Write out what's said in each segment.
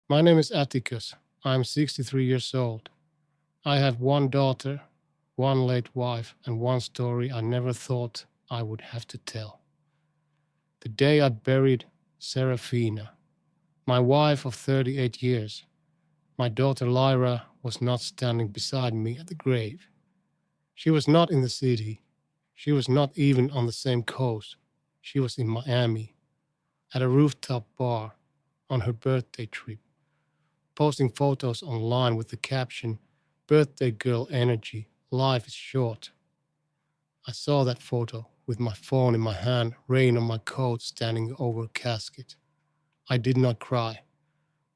My name is Atticus. I'm 63 years old. I have one daughter, one late wife, and one story I never thought I would have to tell. The day I buried Saraphina, my wife of 38 years, my daughter Lyra was not standing beside me at the grave. She was not in the city. She was not even on the same coast. She was in Miami, at a rooftop bar, on her birthday trip, posting photos online with the caption, "Birthday girl energy, life is short." I saw that photo with my phone in my hand, rain on my coat, standing over a casket. I did not cry.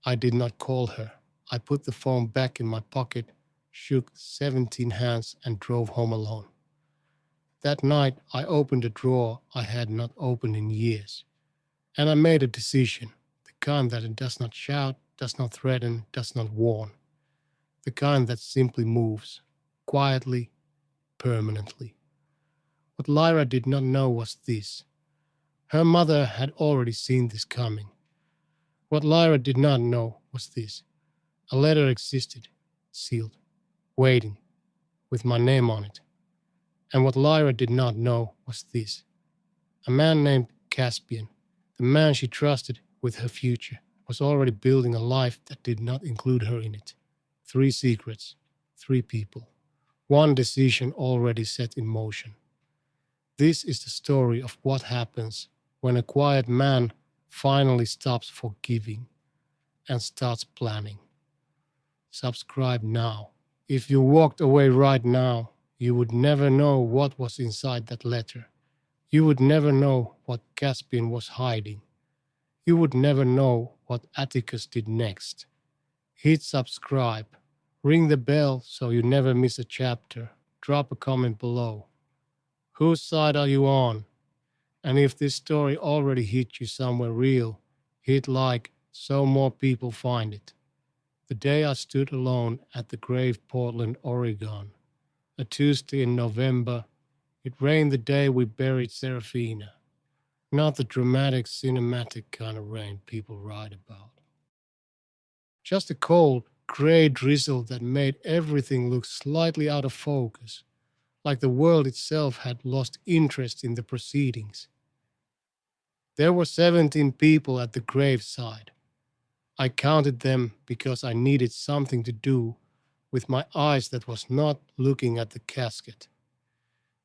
I did not call her. I put the phone back in my pocket, shook 17 hands, and drove home alone. That night, I opened a drawer I had not opened in years, and I made a decision, the kind that it does not shout, does not threaten, does not warn, the kind that simply moves, quietly, permanently. What Lyra did not know was this. Her mother had already seen this coming. What Lyra did not know was this. A letter existed, sealed, waiting, with my name on it. And what Lyra did not know was this. A man named Caspian, the man she trusted with her future, was already building a life that did not include her in it. 3 secrets, 3 people, 1 decision already set in motion. This is the story of what happens when a quiet man finally stops forgiving and starts planning. Subscribe now. If you walked away right now, you would never know what was inside that letter. You would never know what Caspian was hiding. You would never know what Atticus did next. Hit subscribe. Ring the bell so you never miss a chapter. Drop a comment below. Whose side are you on? And if this story already hit you somewhere real, hit like so more people find it. The day I stood alone at the grave, Portland, Oregon, a Tuesday in November, it rained the day we buried Seraphina. Not the dramatic, cinematic kind of rain people write about. Just a cold, gray drizzle that made everything look slightly out of focus, like the world itself had lost interest in the proceedings. There were 17 people at the graveside. I counted them because I needed something to do with my eyes that was not looking at the casket.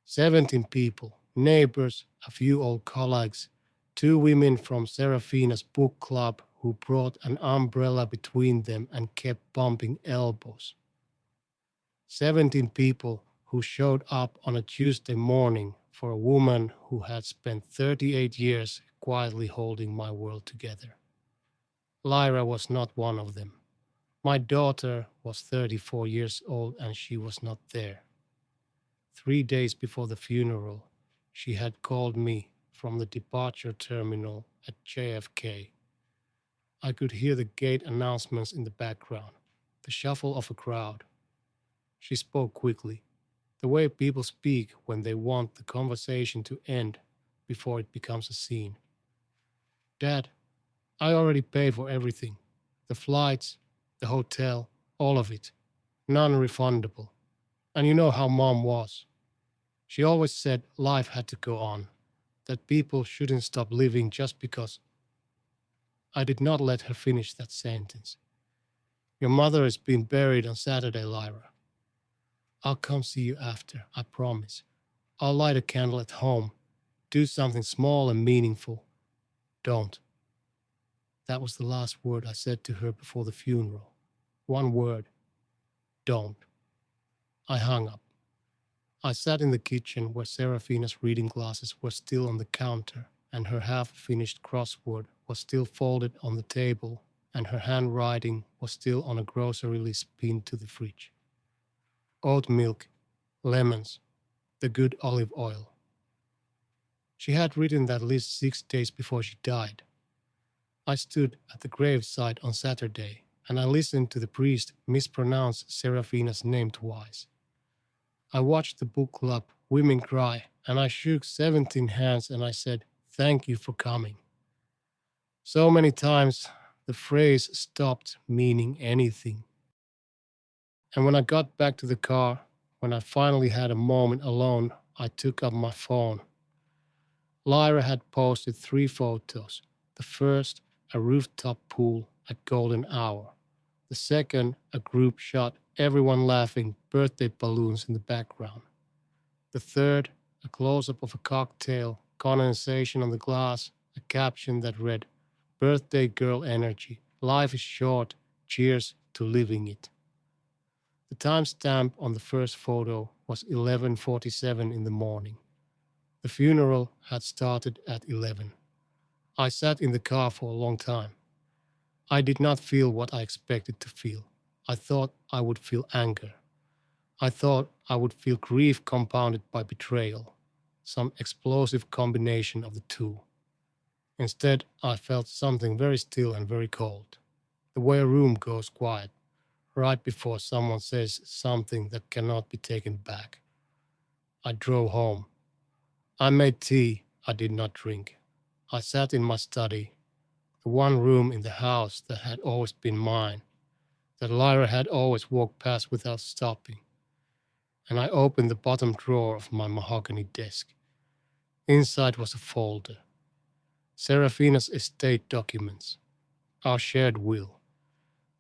17 people, neighbors, a few old colleagues, 2 women from Seraphina's book club who brought an umbrella between them and kept bumping elbows. 17 people who showed up on a Tuesday morning for a woman who had spent 38 years quietly holding my world together. Lyra was not one of them. My daughter was 34 years old and she was not there. 3 days before the funeral, she had called me from the departure terminal at JFK. I could hear the gate announcements in the background, the shuffle of a crowd. She spoke quickly, the way people speak when they want the conversation to end before it becomes a scene. "Dad, I already paid for everything. The flights, the hotel, all of it. Non-refundable. And you know how Mom was. She always said life had to go on, that people shouldn't stop living just because." I did not let her finish that sentence. "Your mother is being buried on Saturday, Lyra. I'll come see you after, I promise. I'll light a candle at home. Do something small and meaningful. Don't." That was the last word I said to her before the funeral. One word. Don't. I hung up. I sat in the kitchen where Seraphina's reading glasses were still on the counter and her half-finished crossword was still folded on the table and her handwriting was still on a grocery list pinned to the fridge. Oat milk, lemons, the good olive oil. She had written that list 6 days before she died. I stood at the graveside on Saturday and I listened to the priest mispronounce Seraphina's name twice. I watched the book club women cry and I shook 17 hands and I said, "Thank you for coming." So many times The phrase stopped meaning anything. And when I got back to the car, when I finally had a moment alone, I took up my phone. Lyra had posted 3 photos. The first, a rooftop pool at golden hour. The second, a group shot, everyone laughing, birthday balloons in the background. The third, a close-up of a cocktail, condensation on the glass, a caption that read, "Birthday girl energy. Life is short. Cheers to living it." The timestamp on the first photo was 11:47 in the morning. The funeral had started at 11. I sat in the car for a long time. I did not feel what I expected to feel. I thought I would feel anger. I thought I would feel grief compounded by betrayal, some explosive combination of the two. Instead, I felt something very still and very cold, the way a room goes quiet, right before someone says something that cannot be taken back. I drove home. I made tea I did not drink. I sat in my study, the one room in the house that had always been mine, that Lyra had always walked past without stopping. And I opened the bottom drawer of my mahogany desk. Inside was a folder. Saraphina's estate documents. Our shared will.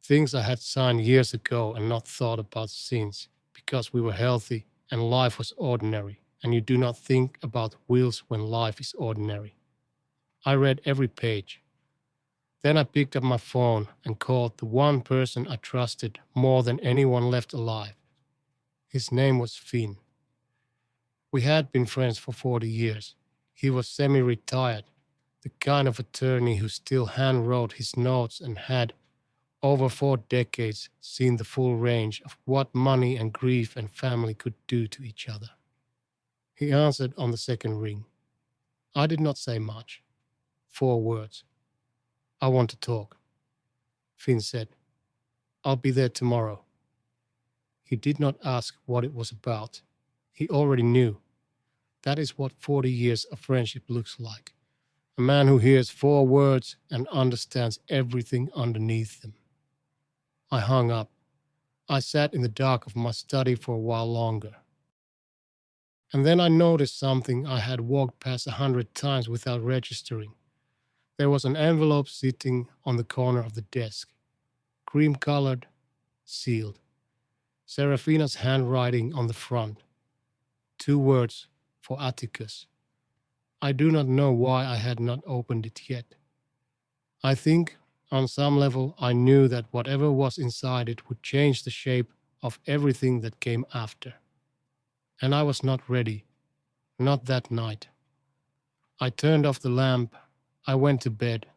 Things I had signed years ago and not thought about since, because we were healthy and life was ordinary, and you do not think about wills when life is ordinary. I read every page. Then I picked up my phone and called the one person I trusted more than anyone left alive. His name was Finn. We had been friends for 40 years. He was semi-retired, the kind of attorney who still hand-wrote his notes and had, over 4 decades, seen the full range of what money and grief and family could do to each other. He answered on the second ring. I did not say much. 4 words. "I want to talk." Finn said, "I'll be there tomorrow." He did not ask what it was about. He already knew. That is what 40 years of friendship looks like. A man who hears 4 words and understands everything underneath them. I hung up. I sat in the dark of my study for a while longer. And then I noticed something I had walked past 100 times without registering. There was an envelope sitting on the corner of the desk. Cream-colored, sealed. Saraphina's handwriting on the front. 2 words for Atticus. I do not know why I had not opened it yet. I think, on some level, I knew that whatever was inside it would change the shape of everything that came after. And I was not ready. Not that night. I turned off the lamp. I went to bed.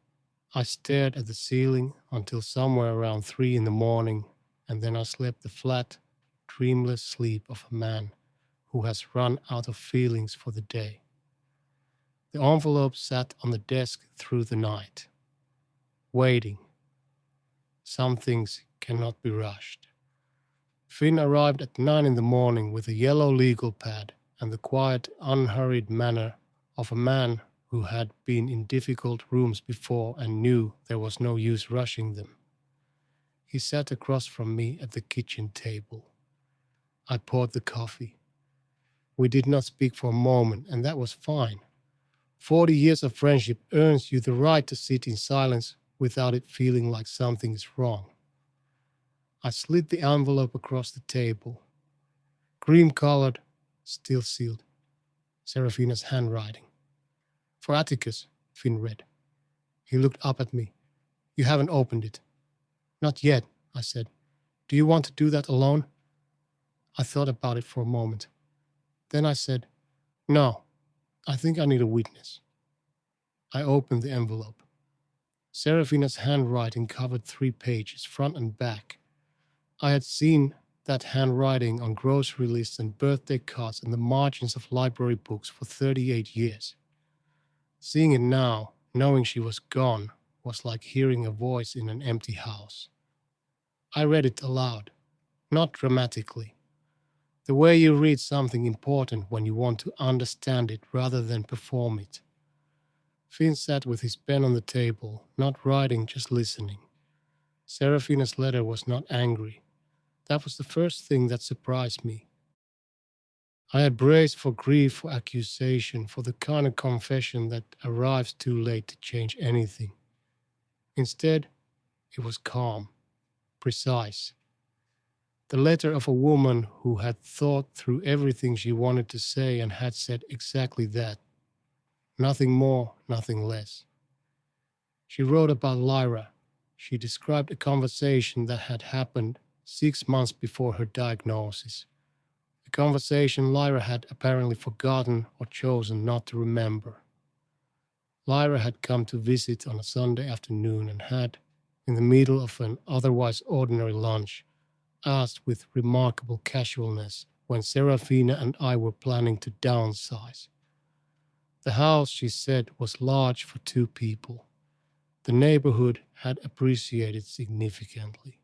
I stared at the ceiling until somewhere around 3 in the morning, and then I slept the flat, dreamless sleep of a man who has run out of feelings for the day. The envelope sat on the desk through the night, waiting. Some things cannot be rushed. Finn arrived at 9 in the morning with a yellow legal pad and the quiet, unhurried manner of a man who had been in difficult rooms before and knew there was no use rushing them. He sat across from me at the kitchen table. I poured the coffee. We did not speak for a moment, and that was fine. 40 years of friendship earns you the right to sit in silence without it feeling like something is wrong. I slid the envelope across the table. Cream-colored, still sealed. Seraphina's handwriting. "For Atticus," Finn read. He looked up at me. "You haven't opened it." "Not yet," I said. "Do you want to do that alone?" I thought about it for a moment. Then I said, "No, I think I need a witness." I opened the envelope. Seraphina's handwriting covered 3 pages, front and back. I had seen that handwriting on grocery lists and birthday cards and the margins of library books for 38 years. Seeing it now, knowing she was gone, was like hearing a voice in an empty house. I read it aloud, not dramatically. The way you read something important when you want to understand it rather than perform it. Finn sat with his pen on the table, not writing, just listening. Seraphina's letter was not angry. That was the first thing that surprised me. I had braced for grief, for accusation, for the kind of confession that arrives too late to change anything. Instead, it was calm, precise. The letter of a woman who had thought through everything she wanted to say and had said exactly that. Nothing more, nothing less. She wrote about Lyra. She described a conversation that had happened 6 months before her diagnosis. A conversation Lyra had apparently forgotten or chosen not to remember. Lyra had come to visit on a Sunday afternoon and had, in the middle of an otherwise ordinary lunch, asked with remarkable casualness when Seraphina and I were planning to downsize. The house, she said, was large for 2 people. The neighborhood had appreciated significantly.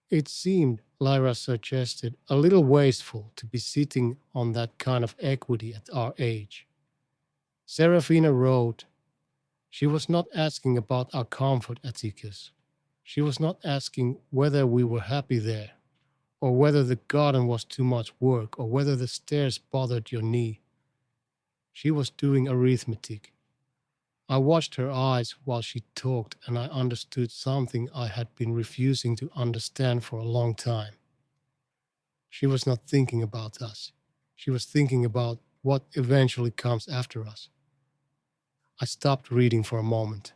It seemed, Lyra suggested, a little wasteful to be sitting on that kind of equity at our age. Seraphina wrote, she was not asking about our comfort, Atticus. She was not asking whether we were happy there, or whether the garden was too much work, or whether the stairs bothered your knee. She was doing arithmetic. I watched her eyes while she talked, and I understood something I had been refusing to understand for a long time. She was not thinking about us. She was thinking about what eventually comes after us. I stopped reading for a moment.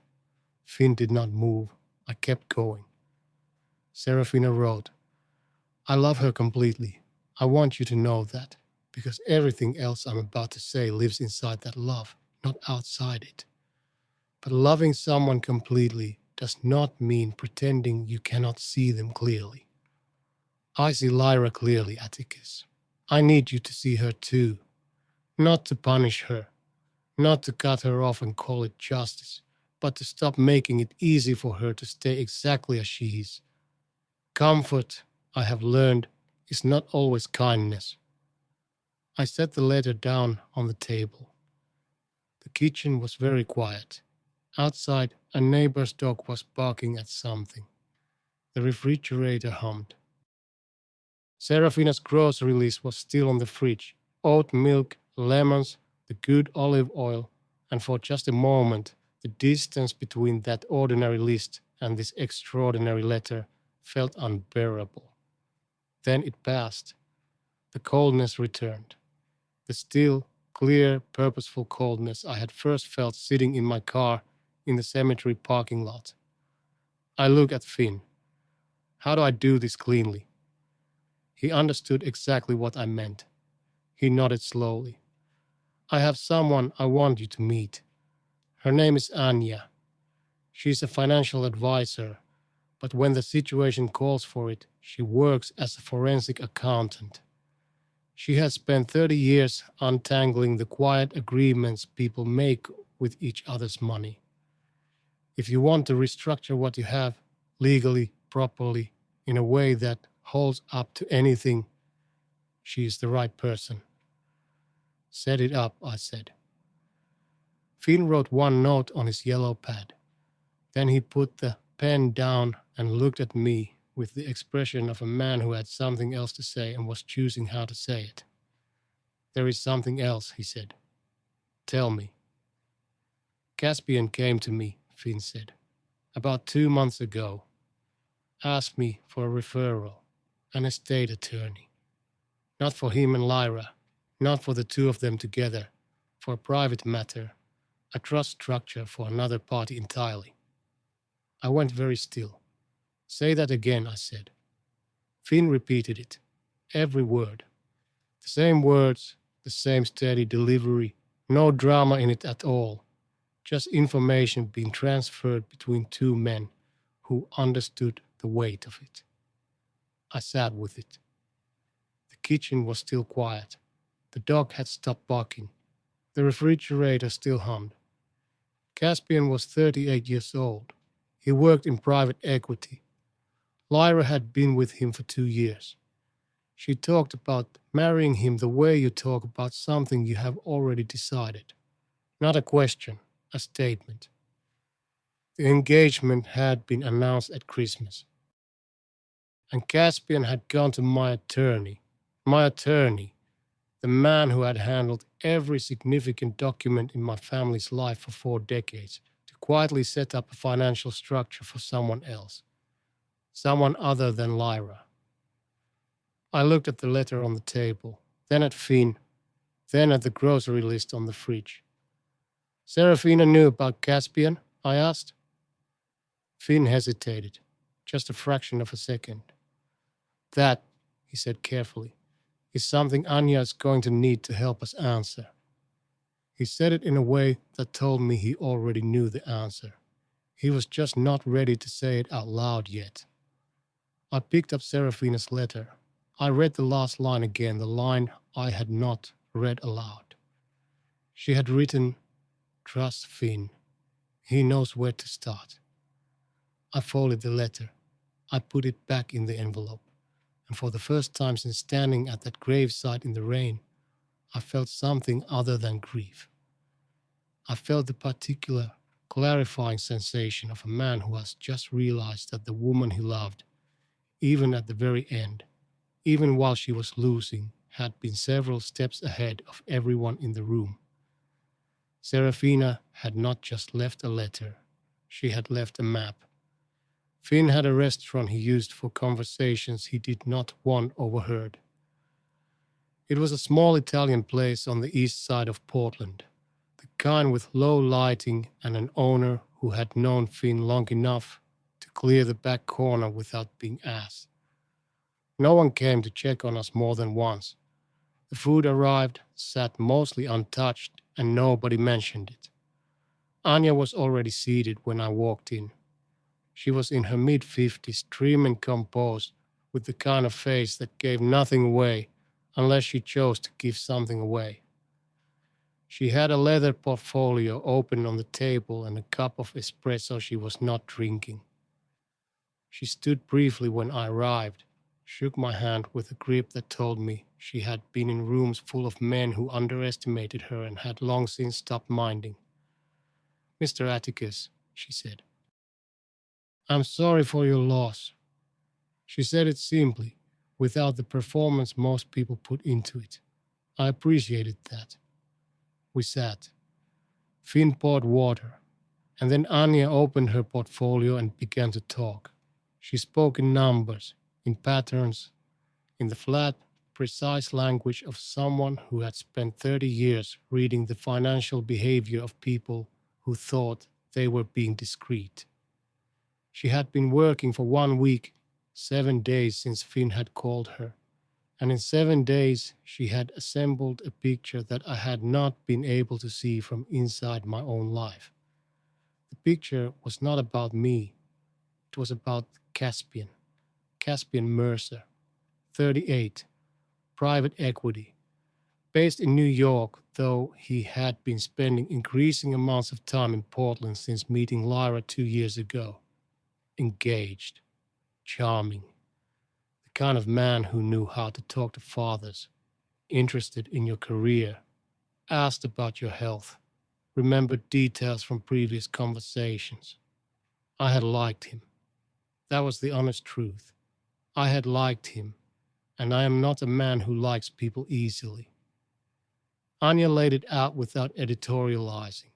Finn did not move. I kept going. Seraphina wrote, I love her completely. I want you to know that, because everything else I'm about to say lives inside that love, not outside it. But loving someone completely does not mean pretending you cannot see them clearly. I see Lyra clearly, Atticus. I need you to see her too. Not to punish her, not to cut her off and call it justice, but to stop making it easy for her to stay exactly as she is. Comfort, I have learned, is not always kindness. I set the letter down on the table. The kitchen was very quiet. Outside, a neighbor's dog was barking at something. The refrigerator hummed. Seraphina's grocery list was still on the fridge. Oat milk, lemons, the good olive oil, and for just a moment, the distance between that ordinary list and this extraordinary letter felt unbearable. Then it passed. The coldness returned. The still, clear, purposeful coldness I had first felt sitting in my car in the cemetery parking lot. I looked at Finn. How do I do this cleanly? He understood exactly what I meant. He nodded slowly. I have someone I want you to meet. Her name is Anya. She's a financial advisor, but when the situation calls for it, she works as a forensic accountant. She has spent 30 years untangling the quiet agreements people make with each other's money. If you want to restructure what you have, legally, properly, in a way that holds up to anything, she is the right person. Set it up, I said. Finn wrote one note on his yellow pad. Then he put the pen down and looked at me with the expression of a man who had something else to say and was choosing how to say it. There is something else, he said. Tell me. Caspian came to me, Finn said, about 2 months ago. Asked me for a referral, an estate attorney. Not for him and Lyra, not for the 2 of them together, for a private matter, a trust structure for another party entirely. I went very still. Say that again, I said. Finn repeated it, every word. The same words, the same steady delivery, no drama in it at all. Just information being transferred between 2 men who understood the weight of it. I sat with it. The kitchen was still quiet. The dog had stopped barking. The refrigerator still hummed. Caspian was 38 years old. He worked in private equity. Lyra had been with him for 2 years. She talked about marrying him the way you talk about something you have already decided. Not a question, a statement. The engagement had been announced at Christmas, and Caspian had gone to my attorney, the man who had handled every significant document in my family's life for 4 decades, to quietly set up a financial structure for someone else, someone other than Lyra. I looked at the letter on the table, then at Finn, then at the grocery list on the fridge. Saraphina knew about Caspian? I asked. Finn hesitated, just a fraction of a second. That, he said carefully, is something Anya is going to need to help us answer. He said it in a way that told me he already knew the answer. He was just not ready to say it out loud yet. I picked up Seraphina's letter. I read the last line again, the line I had not read aloud. She had written, "Trust Finn. He knows where to start." I folded the letter. I put it back in the envelope. And for the first time since standing at that gravesite in the rain, I felt something other than grief. I felt the particular, clarifying sensation of a man who has just realized that the woman he loved, even at the very end, even while she was losing, had been several steps ahead of everyone in the room. Seraphina had not just left a letter, she had left a map. Finn had a restaurant he used for conversations he did not want overheard. It was a small Italian place on the east side of Portland, the kind with low lighting and an owner who had known Finn long enough to clear the back corner without being asked. No one came to check on us more than once. The food arrived, sat mostly untouched, and nobody mentioned it. Anya was already seated when I walked in. She was in her mid-50s, trim and composed, with the kind of face that gave nothing away unless she chose to give something away. She had a leather portfolio open on the table and a cup of espresso she was not drinking. She stood briefly when I arrived, shook my hand with a grip that told me she had been in rooms full of men who underestimated her and had long since stopped minding. "Mr. Atticus," she said, "I'm sorry for your loss." She said it simply, without the performance most people put into it. I appreciated that. We sat. Finn poured water, and then Anya opened her portfolio and began to talk. She spoke in numbers, in patterns, in the flat, precise language of someone who had spent 30 years reading the financial behavior of people who thought they were being discreet. She had been working for 1 week, 7 days since Finn had called her, and in 7 days she had assembled a picture that I had not been able to see from inside my own life. The picture was not about me. It was about Caspian Mercer, 38, private equity. Based in New York, though he had been spending increasing amounts of time in Portland since meeting Lyra 2 years ago. Engaged, charming, the kind of man who knew how to talk to fathers, interested in your career, asked about your health, remembered details from previous conversations. I had liked him. That was the honest truth. I had liked him, and I am not a man who likes people easily. Anya laid it out without editorializing.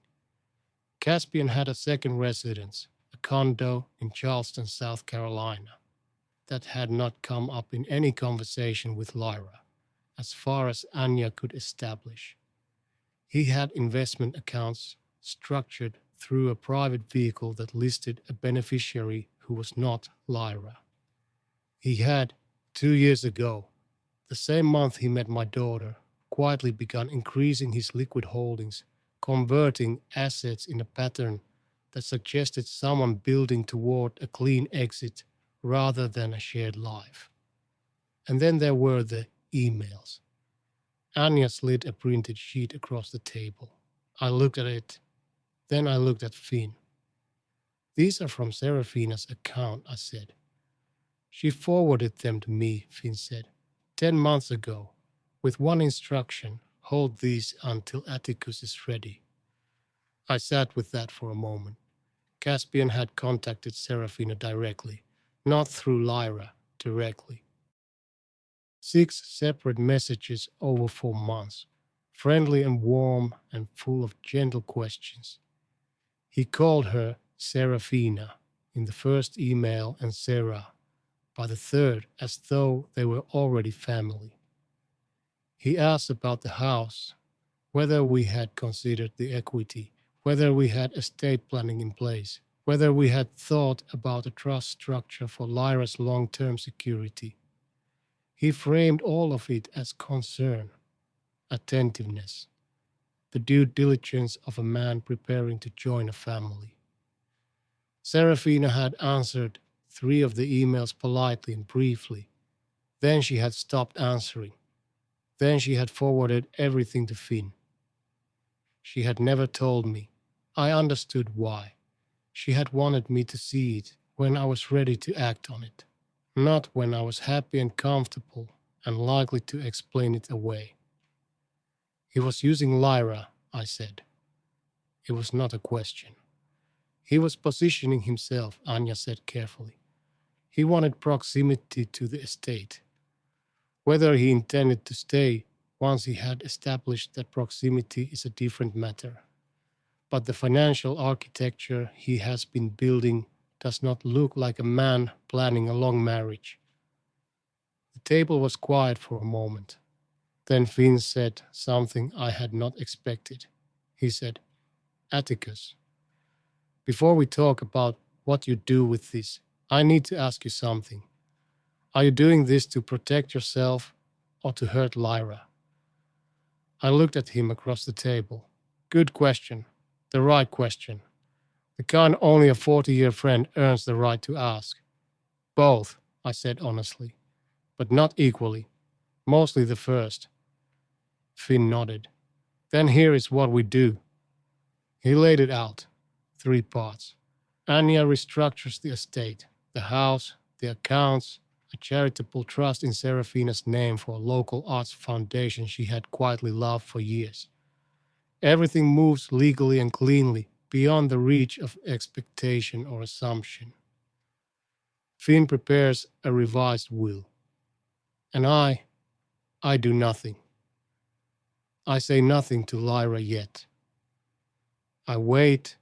Caspian had a second residence, a condo in Charleston, South Carolina. That had not come up in any conversation with Lyra, as far as Anya could establish. He had investment accounts structured through a private vehicle that listed a beneficiary who was not Lyra. He had, 2 years ago, the same month he met my daughter, quietly begun increasing his liquid holdings, converting assets in a pattern that suggested someone building toward a clean exit rather than a shared life. And then there were the emails. Anya slid a printed sheet across the table. I looked at it. Then I looked at Finn. "These are from Seraphina's account," I said. "She forwarded them to me," Finn said, 10 months ago, with one instruction: hold these until Atticus is ready." I sat with that for a moment. Caspian had contacted Seraphina directly, not through Lyra, directly. 6 separate messages over 4 months, friendly and warm and full of gentle questions. He called her Saraphina in the first email and Sarah by the third, as though they were already family. He asked about the house, whether we had considered the equity, whether we had estate planning in place, whether we had thought about a trust structure for Lyra's long-term security. He framed all of it as concern, attentiveness, the due diligence of a man preparing to join a family. Seraphina had answered 3 of the emails politely and briefly. Then she had stopped answering. Then she had forwarded everything to Finn. She had never told me. I understood why. She had wanted me to see it when I was ready to act on it, not when I was happy and comfortable and likely to explain it away. He was using Lyra, I said. It was not a question. He was positioning himself, Anya said carefully. He wanted proximity to the estate. Whether he intended to stay once he had established that proximity is a different matter. But the financial architecture he has been building does not look like a man planning a long marriage. The table was quiet for a moment. Then Finn said something I had not expected. He said, Atticus, before we talk about what you do with this, I need to ask you something. Are you doing this to protect yourself or to hurt Lyra? I looked at him across the table. Good question. The right question. The kind only a 40-year friend earns the right to ask. Both, I said honestly, but not equally. Mostly the first. Finn nodded. Then here is what we do. He laid it out. 3 parts. Anya restructures the estate, the house, the accounts, a charitable trust in Seraphina's name for a local arts foundation she had quietly loved for years. Everything moves legally and cleanly, beyond the reach of expectation or assumption. Finn prepares a revised will. And I do nothing. I say nothing to Lyra yet. I wait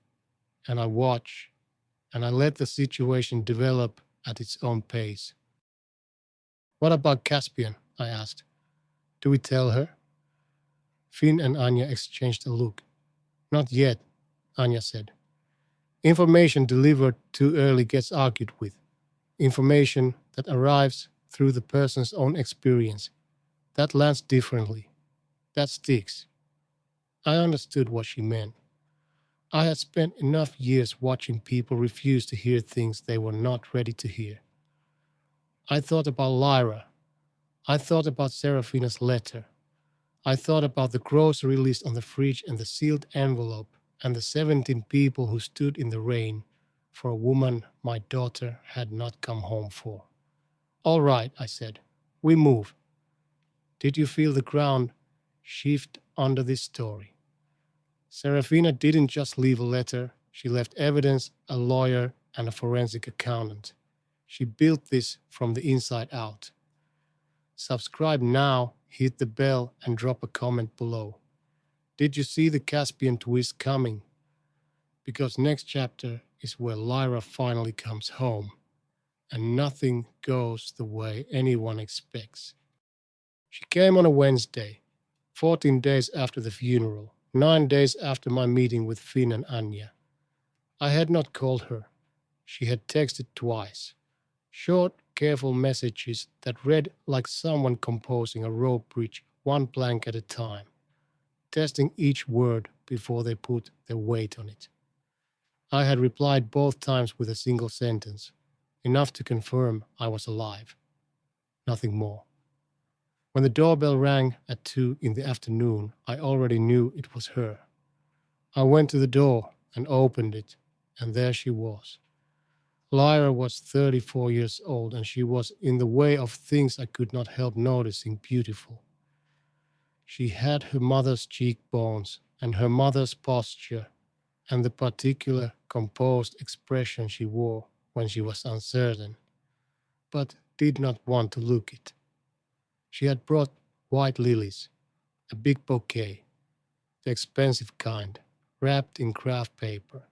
and I watch and I let the situation develop at its own pace. What about Caspian? I asked. Do we tell her? Finn and Anya exchanged a look. Not yet, Anya said. Information delivered too early gets argued with. Information that arrives through the person's own experience. That lands differently. That sticks. I understood what she meant. I had spent enough years watching people refuse to hear things they were not ready to hear. I thought about Lyra. I thought about Seraphina's letter. I thought about the grocery list on the fridge and the sealed envelope and the 17 people who stood in the rain for a woman my daughter had not come home for. All right, I said. We move. Did you feel the ground shift under this story? Seraphina didn't just leave a letter. She left evidence, a lawyer, and a forensic accountant. She built this from the inside out. Subscribe now, hit the bell, and drop a comment below. Did you see the Caspian twist coming? Because next chapter is where Lyra finally comes home, and nothing goes the way anyone expects. She came on a Wednesday, 14 days after the funeral, 9 days after my meeting with Finn and Anya. I had not called her. She had texted twice. Short, careful messages that read like someone composing a rope bridge 1 plank at a time, testing each word before they put their weight on it. I had replied both times with a single sentence, enough to confirm I was alive. Nothing more. When the doorbell rang at 2 in the afternoon, I already knew it was her. I went to the door and opened it, and there she was. Lyra was 34 years old, and she was, in the way of things I could not help noticing, beautiful. She had her mother's cheekbones and her mother's posture, and the particular composed expression she wore when she was uncertain, but did not want to look it. She had brought white lilies, a big bouquet, the expensive kind, wrapped in craft paper.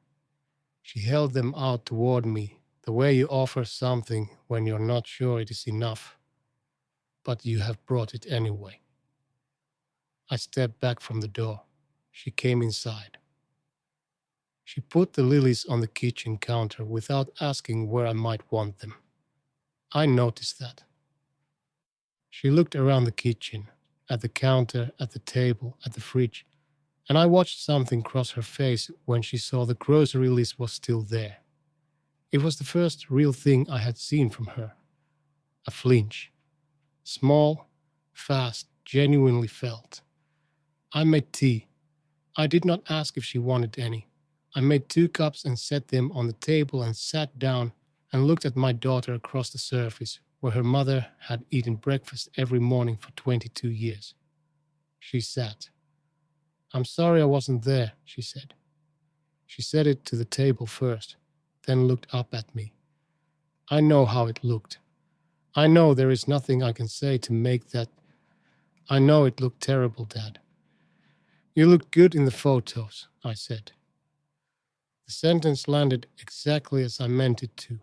She held them out toward me, the way you offer something when you're not sure it is enough, but you have brought it anyway. I stepped back from the door. She came inside. She put the lilies on the kitchen counter without asking where I might want them. I noticed that. She looked around the kitchen, at the counter, at the table, at the fridge, and I watched something cross her face when she saw the grocery list was still there. It was the first real thing I had seen from her. A flinch. Small, fast, genuinely felt. I made tea. I did not ask if she wanted any. I made 2 cups and set them on the table and sat down and looked at my daughter across the surface where her mother had eaten breakfast every morning for 22 years. She sat. "I'm sorry I wasn't there," she said. She said it to the table first, then looked up at me. I know how it looked. I know there is nothing I can say to make that. I know it looked terrible, Dad. "You looked good in the photos," I said. The sentence landed exactly as I meant it to,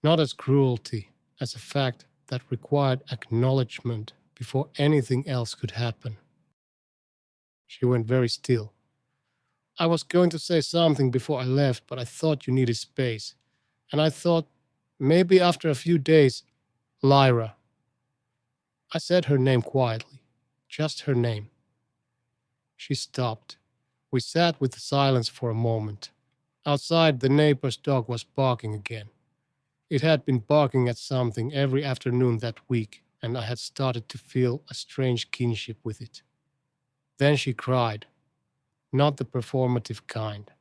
not as cruelty, as a fact that required acknowledgement before anything else could happen. She went very still. "I was going to say something before I left, but I thought you needed space. And I thought, maybe after a few days, Lyra." I said her name quietly, just her name. She stopped. We sat with the silence for a moment. Outside, the neighbor's dog was barking again. It had been barking at something every afternoon that week, and I had started to feel a strange kinship with it. Then she cried. Not the performative kind.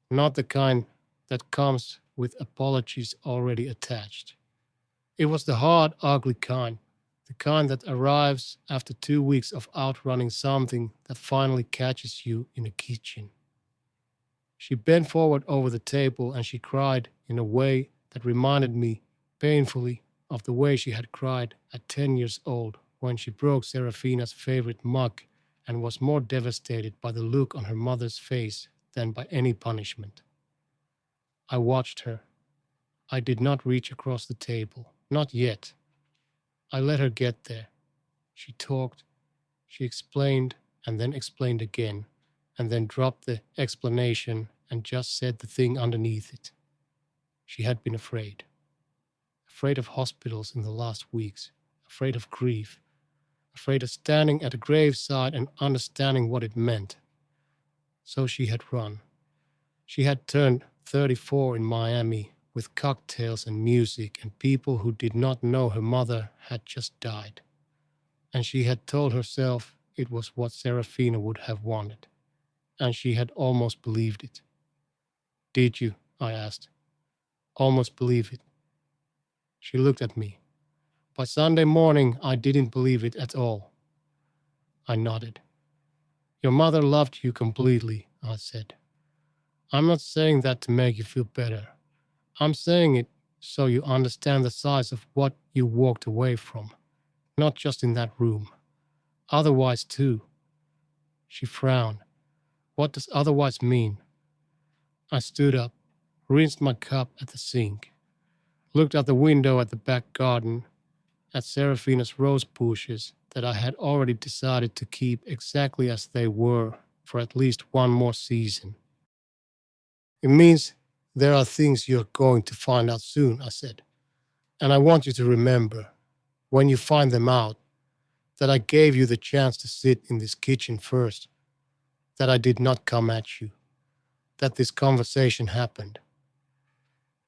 Not the kind that comes with apologies already attached. It was the hard, ugly kind. The kind that arrives after 2 weeks of outrunning something that finally catches you in a kitchen. She bent forward over the table and she cried in a way that reminded me painfully of the way she had cried at 10 years old when she broke Saraphina's favorite mug and was more devastated by the look on her mother's face than by any punishment. I watched her. I did not reach across the table, not yet. I let her get there. She talked, she explained, and then explained again, and then dropped the explanation and just said the thing underneath it. She had been afraid. Afraid of hospitals in the last weeks, afraid of grief, afraid of standing at a graveside and understanding what it meant. So she had run. She had turned 34 in Miami with cocktails and music, and people who did not know her mother had just died. And she had told herself it was what Seraphina would have wanted. And she had almost believed it. "Did you?" I asked. "Almost believe it?" She looked at me. "By Sunday morning, I didn't believe it at all." I nodded. "Your mother loved you completely," I said. "I'm not saying that to make you feel better. I'm saying it so you understand the size of what you walked away from, not just in that room. Otherwise, too." She frowned. "What does otherwise mean?" I stood up, rinsed my cup at the sink, looked out the window at the back garden, at Seraphina's rose bushes that I had already decided to keep exactly as they were for at least one more season. "It means there are things you're going to find out soon," I said. "And I want you to remember, when you find them out, that I gave you the chance to sit in this kitchen first, that I did not come at you, that this conversation happened."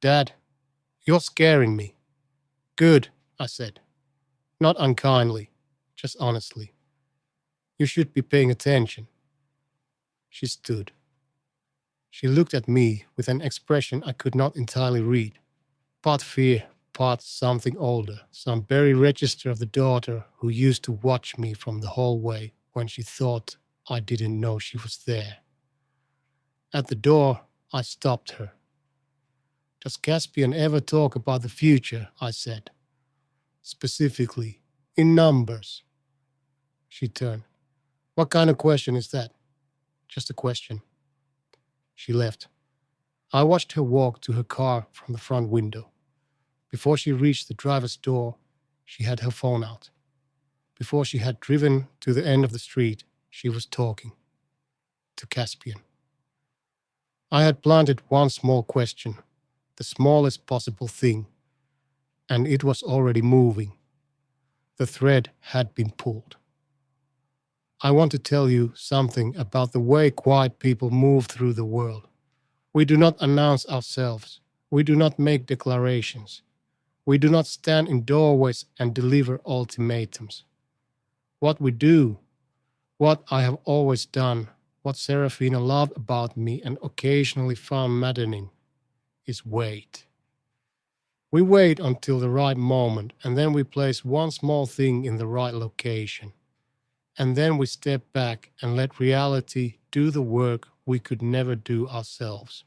"Dad, you're scaring me." "Good," I said. Not unkindly, just honestly. "You should be paying attention." She stood. She looked at me with an expression I could not entirely read. Part fear, part something older, some buried register of the daughter who used to watch me from the hallway when she thought I didn't know she was there. At the door, I stopped her. Does Caspian ever talk about the future? I said. Specifically, in numbers. She turned. What kind of question is that? Just a question. She left. I watched her walk to her car from the front window. Before she reached the driver's door, she had her phone out. Before she had driven to the end of the street, she was talking to Caspian. I had planted one small question, the smallest possible thing, and it was already moving. The thread had been pulled. I want to tell you something about the way quiet people move through the world. We do not announce ourselves. We do not make declarations. We do not stand in doorways and deliver ultimatums. What we do, what I have always done, what Saraphina loved about me and occasionally found maddening, is wait. We wait until the right moment, and then we place one small thing in the right location. And then we step back and let reality do the work we could never do ourselves.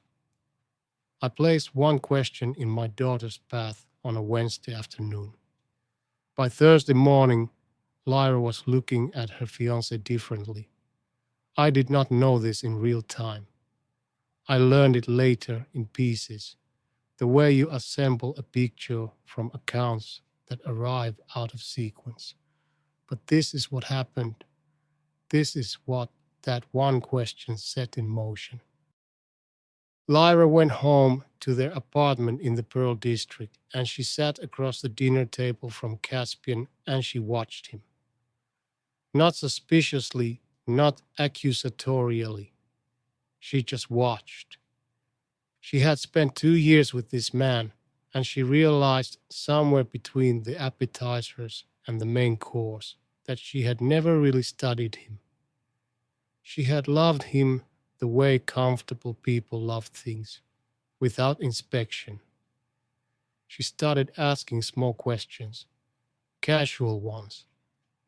I placed one question in my daughter's path on a Wednesday afternoon. By Thursday morning, Lyra was looking at her fiancé differently. I did not know this in real time. I learned it later in pieces, the way you assemble a picture from accounts that arrive out of sequence. But this is what happened. This is what that one question set in motion. Lyra went home to their apartment in the Pearl District, and she sat across the dinner table from Caspian and she watched him. Not suspiciously, not accusatorially. She just watched. She had spent 2 years with this man, and she realized somewhere between the appetizers and the main course that she had never really studied him. She had loved him the way comfortable people love things, without inspection. She started asking small questions, casual ones,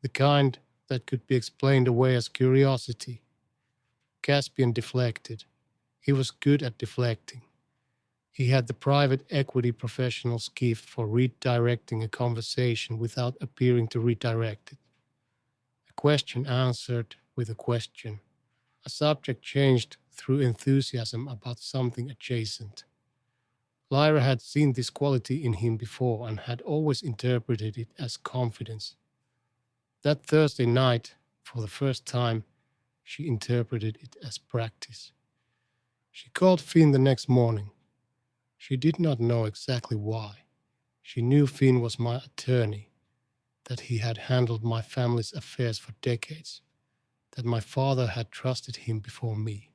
the kind that could be explained away as curiosity. Caspian deflected. He was good at deflecting. He had the private equity professional's gift for redirecting a conversation without appearing to redirect it. A question answered with a question. A subject changed through enthusiasm about something adjacent. Lyra had seen this quality in him before and had always interpreted it as confidence. That Thursday night, for the first time, she interpreted it as practice. She called Finn the next morning. She did not know exactly why. She knew Finn was my attorney, that he had handled my family's affairs for decades, that my father had trusted him before me.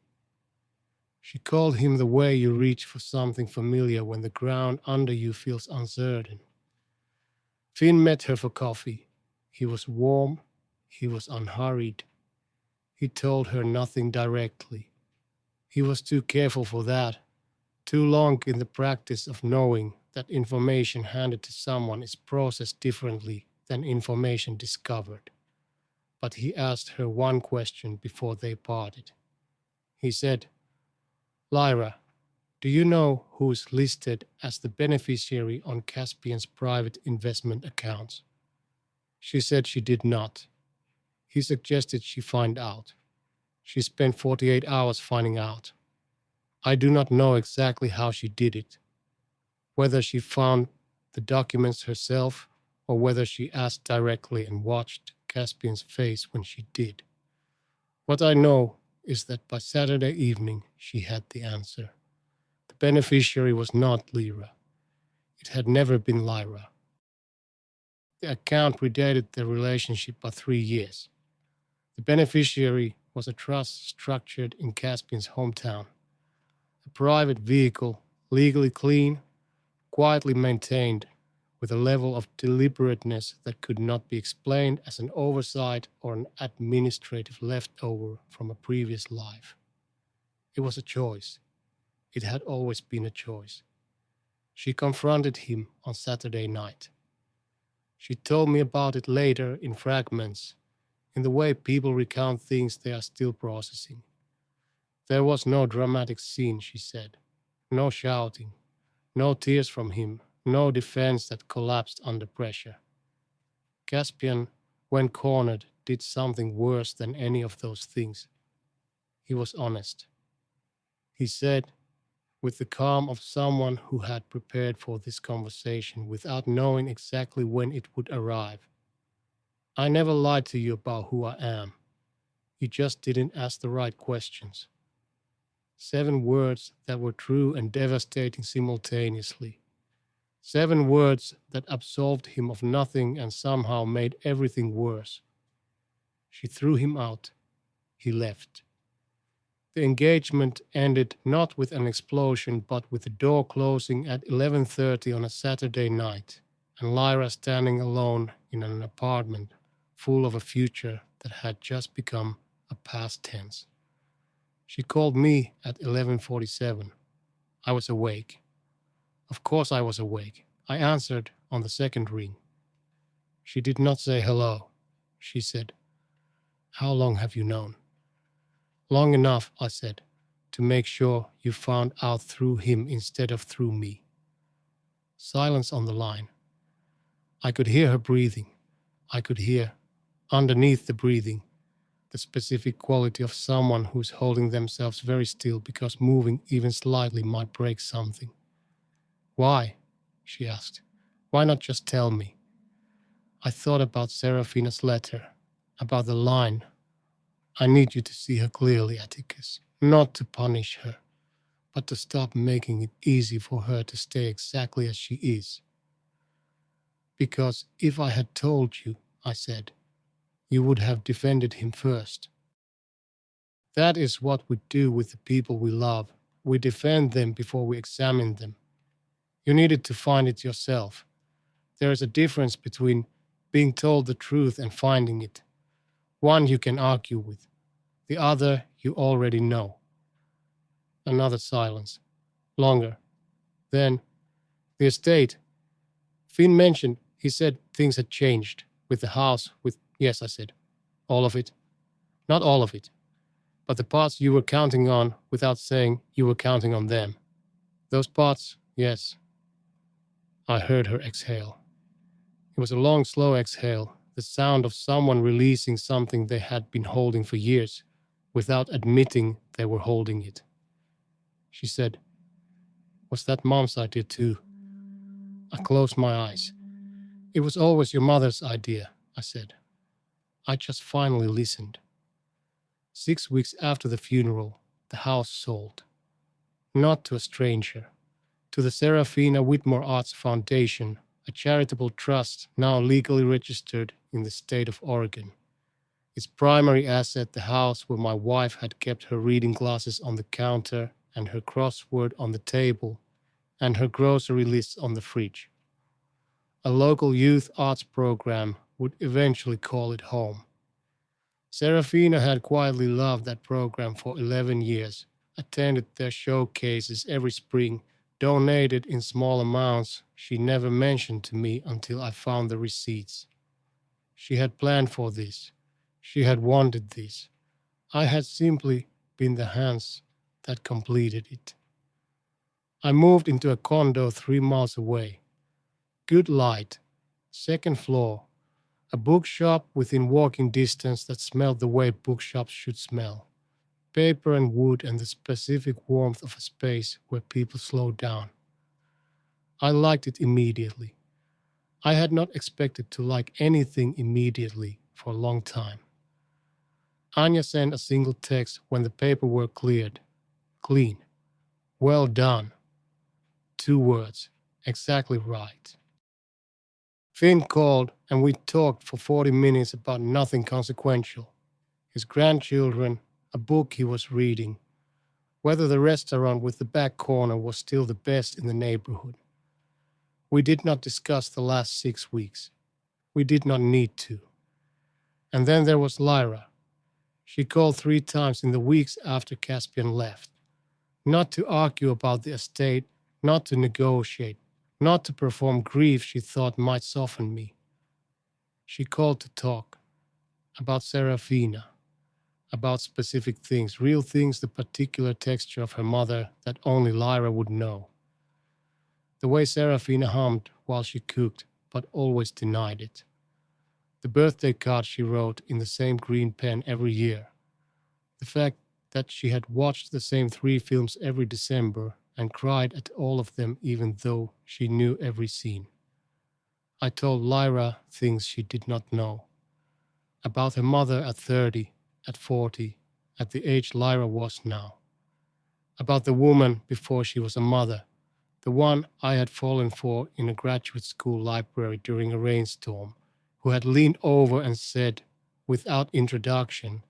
She called him the way you reach for something familiar when the ground under you feels uncertain. Finn met her for coffee. He was warm. He was unhurried. He told her nothing directly. He was too careful for that, too long in the practice of knowing that information handed to someone is processed differently than information discovered. But he asked her one question before they parted. He said, Lyra, do you know who's listed as the beneficiary on Caspian's private investment accounts? She said she did not. He suggested she find out. She spent 48 hours finding out. I do not know exactly how she did it, whether she found the documents herself or whether she asked directly and watched Caspian's face when she did. What I know is that by Saturday evening she had the answer. The beneficiary was not Lyra. It had never been Lyra. The account predated their relationship by 3 years. The beneficiary was a trust structured in Caspian's hometown. A private vehicle, legally clean, quietly maintained, with a level of deliberateness that could not be explained as an oversight or an administrative leftover from a previous life. It was a choice. It had always been a choice. She confronted him on Saturday night. She told me about it later in fragments, in the way people recount things they are still processing. There was no dramatic scene, she said. No shouting, no tears from him, no defense that collapsed under pressure. Caspian, when cornered, did something worse than any of those things. He was honest. He said, with the calm of someone who had prepared for this conversation without knowing exactly when it would arrive, I never lied to you about who I am. You just didn't ask the right questions. 7 words that were true and devastating simultaneously. 7 words that absolved him of nothing and somehow made everything worse. She threw him out. He left. The engagement ended not with an explosion but with the door closing at 11:30 on a Saturday night and Lyra standing alone in an apartment full of a future that had just become a past tense. She called me at 11:47. I was awake. Of course I was awake. I answered on the second ring. She did not say hello. She said, "How long have you known?" "Long enough," I said, "to make sure you found out through him instead of through me." Silence on the line. I could hear her breathing. I could hear, underneath the breathing, the specific quality of someone who's holding themselves very still because moving even slightly might break something. "Why?" she asked. "Why not just tell me?" I thought about Saraphina's letter, about the line, "I need you to see her clearly, Atticus, not to punish her, but to stop making it easy for her to stay exactly as she is." "Because if I had told you," I said, "you would have defended him first." That is what we do with the people we love. We defend them before we examine them. You needed to find it yourself. There is a difference between being told the truth and finding it. One you can argue with. The other you already know. Another silence. Longer. Then, the estate. Finn mentioned, he said things had changed. With the house, with... Yes, I said. All of it. Not all of it. But the parts you were counting on without saying you were counting on them. Those parts, yes. I heard her exhale. It was a long, slow exhale, the sound of someone releasing something they had been holding for years, without admitting they were holding it. She said, "Was that Mom's idea too?" I closed my eyes. "It was always your mother's idea," I said. I just finally listened. 6 weeks after the funeral, the house sold. Not to a stranger. To the Saraphina Whitmore Arts Foundation, a charitable trust now legally registered in the state of Oregon. Its primary asset, the house where my wife had kept her reading glasses on the counter and her crossword on the table and her grocery lists on the fridge. A local youth arts program would eventually call it home. Saraphina had quietly loved that program for 11 years, attended their showcases every spring, donated in small amounts she never mentioned to me until I found the receipts. She had planned for this. She had wanted this. I had simply been the hands that completed it. I moved into a condo 3 miles away. Good light, 2nd floor, a bookshop within walking distance that smelled the way bookshops should smell. Paper and wood and the specific warmth of a space where people slow down. I liked it immediately. I had not expected to like anything immediately for a long time. Anya sent a single text when the paperwork cleared. Clean. Well done. 2 words. Exactly right. Finn called and we talked for 40 minutes about nothing consequential. His grandchildren, a book he was reading, whether the restaurant with the back corner was still the best in the neighborhood. We did not discuss the last 6 weeks. We did not need to. And then there was Lyra. She called 3 times in the weeks after Caspian left. Not to argue about the estate, not to negotiate, not to perform grief she thought might soften me. She called to talk about Saraphina, about specific things, real things, the particular texture of her mother that only Lyra would know. The way Saraphina hummed while she cooked, but always denied it. The birthday card she wrote in the same green pen every year. The fact that she had watched the same 3 films every December and cried at all of them even though she knew every scene. I told Lyra things she did not know. About her mother at 30, at 40, at the age Lyra was now. About the woman before she was a mother, the one I had fallen for in a graduate school library during a rainstorm, who had leaned over and said, without introduction,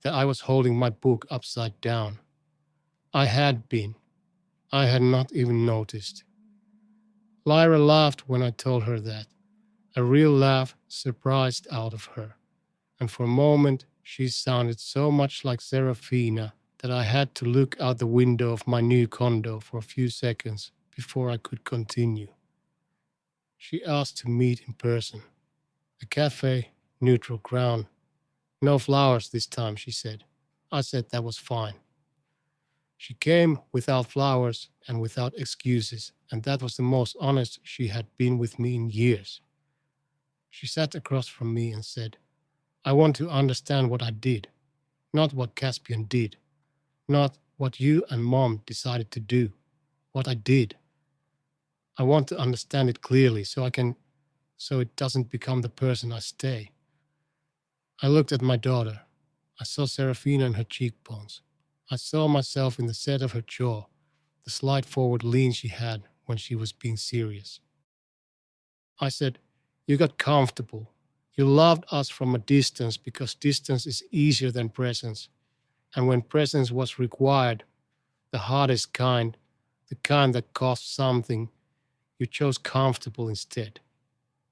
that I was holding my book upside down. I had been. I had not even noticed. Lyra laughed when I told her that, a real laugh surprised out of her, and for a moment she sounded so much like Seraphina that I had to look out the window of my new condo for a few seconds before I could continue. She asked to meet in person. A cafe, neutral ground. No flowers this time, she said. I said that was fine. She came without flowers and without excuses, and that was the most honest she had been with me in years. She sat across from me and said, I want to understand what I did, not what Caspian did, not what you and Mom decided to do, what I did. I want to understand it clearly so it doesn't become the person I stay. I looked at my daughter. I saw Seraphina in her cheekbones. I saw myself in the set of her jaw, the slight forward lean she had when she was being serious. I said, you got comfortable. You loved us from a distance because distance is easier than presence. And when presence was required, the hardest kind, the kind that cost something, you chose comfortable instead.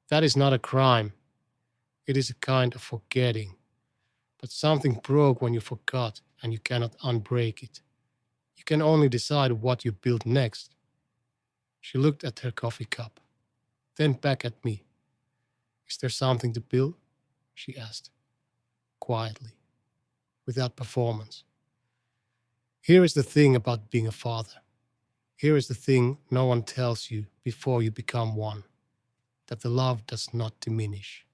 That is not a crime. It is a kind of forgetting. But something broke when you forgot, and you cannot unbreak it. You can only decide what you build next. She looked at her coffee cup, then back at me. Is there something to build? She asked, quietly, without performance. Here is the thing about being a father. Here is the thing no one tells you before you become one, that the love does not diminish.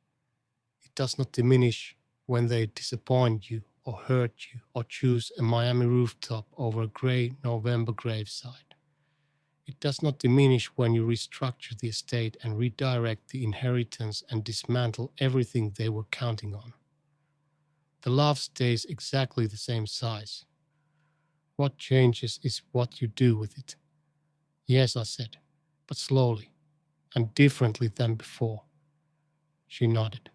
It does not diminish when they disappoint you or hurt you or choose a Miami rooftop over a gray November graveside. It does not diminish when you restructure the estate and redirect the inheritance and dismantle everything they were counting on. The love stays exactly the same size. What changes is what you do with it. Yes, I said, but slowly and differently than before. She nodded.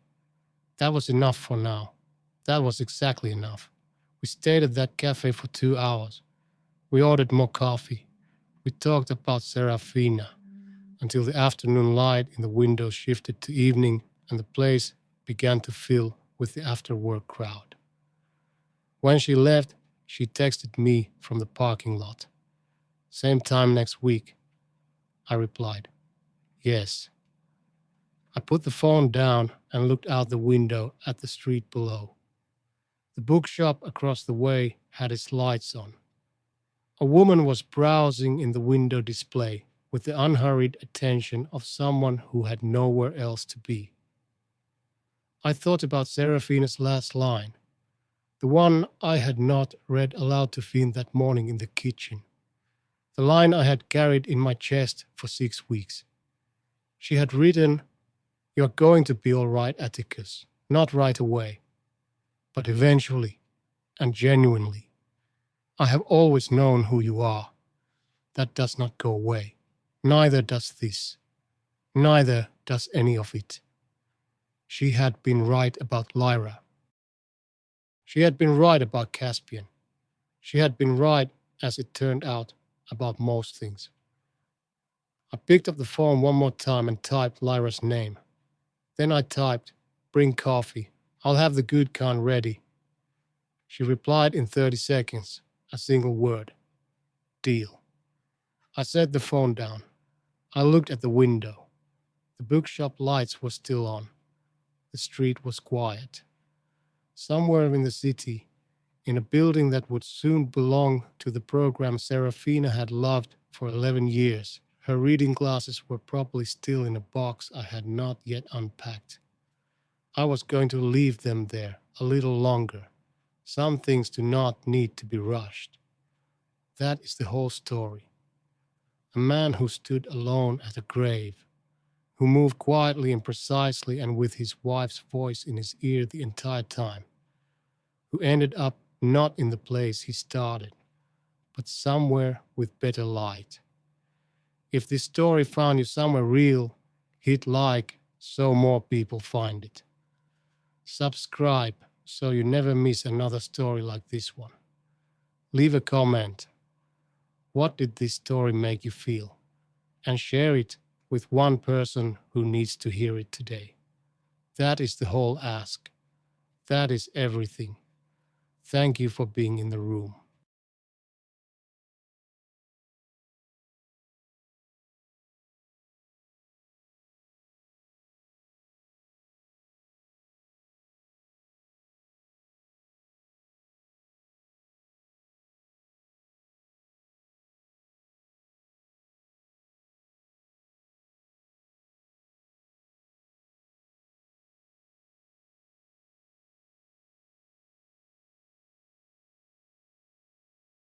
That was enough for now. That was exactly enough. We stayed at that cafe for 2 hours. We ordered more coffee. We talked about Saraphina until the afternoon light in the window shifted to evening and the place began to fill with the after-work crowd. When she left, she texted me from the parking lot. Same time next week. I replied, yes. I put the phone down and looked out the window at the street below. The bookshop across the way had its lights on. A woman was browsing in the window display with the unhurried attention of someone who had nowhere else to be. I thought about Seraphina's last line, the one I had not read aloud to Finn that morning in the kitchen, the line I had carried in my chest for 6 weeks. She had written, "You're going to be all right, Atticus, not right away, but eventually and genuinely. I have always known who you are. That does not go away. Neither does this. Neither does any of it." She had been right about Lyra. She had been right about Caspian. She had been right, as it turned out, about most things. I picked up the phone one more time and typed Lyra's name. Then I typed, "Bring coffee. I'll have the good kind ready." She replied in 30 seconds, a single word. "Deal." I set the phone down. I looked at the window. The bookshop lights were still on. The street was quiet. Somewhere in the city, in a building that would soon belong to the program Saraphina had loved for 11 years. Her reading glasses were probably still in a box I had not yet unpacked. I was going to leave them there a little longer. Some things do not need to be rushed. That is the whole story. A man who stood alone at a grave, who moved quietly and precisely and with his wife's voice in his ear the entire time, who ended up not in the place he started, but somewhere with better light. If this story found you somewhere real, hit like so more people find it. Subscribe so you never miss another story like this one. Leave a comment. What did this story make you feel? And share it with one person who needs to hear it today. That is the whole ask. That is everything. Thank you for being in the room.